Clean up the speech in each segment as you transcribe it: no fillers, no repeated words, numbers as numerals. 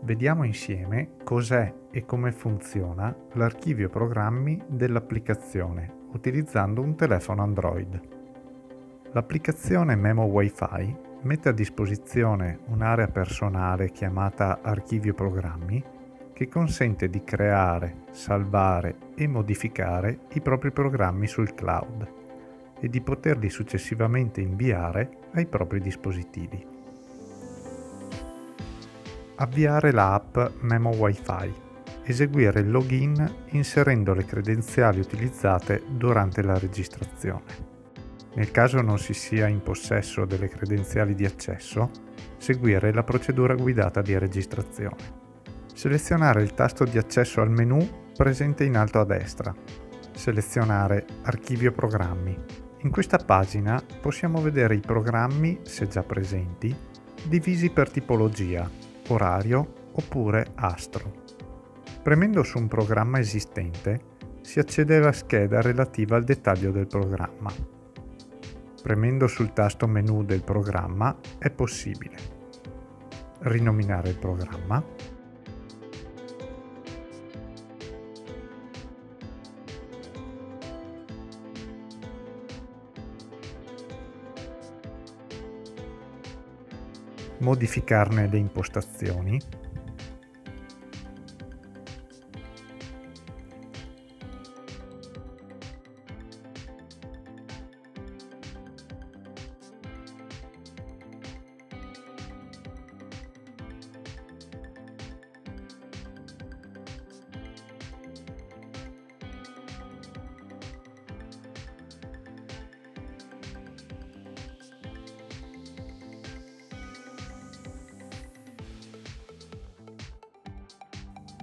Vediamo insieme cos'è e come funziona l'archivio programmi dell'applicazione utilizzando un telefono Android. L'applicazione Memo Wi-Fi mette a disposizione un'area personale chiamata archivio programmi che consente di creare, salvare e modificare i propri programmi sul cloud e di poterli successivamente inviare ai propri dispositivi. Avviare la app Memo Wi-Fi. Eseguire il login inserendo le credenziali utilizzate durante la registrazione. Nel caso non si sia in possesso delle credenziali di accesso, seguire la procedura guidata di registrazione. Selezionare il tasto di accesso al menu presente in alto a destra. Selezionare Archivio programmi. In questa pagina possiamo vedere i programmi, se già presenti, divisi per tipologia, orario oppure astro. Premendo su un programma esistente si accede alla scheda relativa al dettaglio del programma. Premendo sul tasto menu del programma è possibile rinominare il programma, modificarne le impostazioni,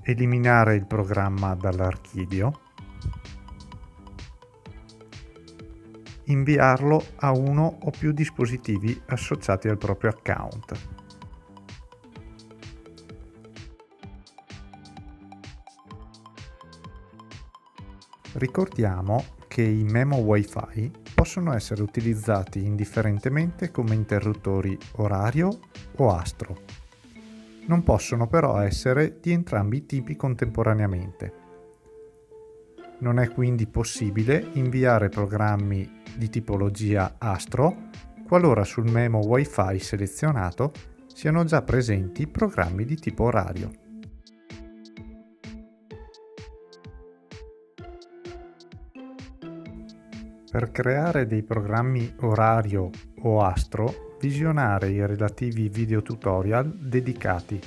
eliminare il programma dall'archivio, inviarlo a uno o più dispositivi associati al proprio account. Ricordiamo che i Memo Wi-Fi possono essere utilizzati indifferentemente come interruttori orario o astro. Non possono però essere di entrambi i tipi contemporaneamente. Non è quindi possibile inviare programmi di tipologia astro qualora sul Memo Wi-Fi selezionato siano già presenti programmi di tipo orario. Per creare dei programmi orario o astro, visionare i relativi video tutorial dedicati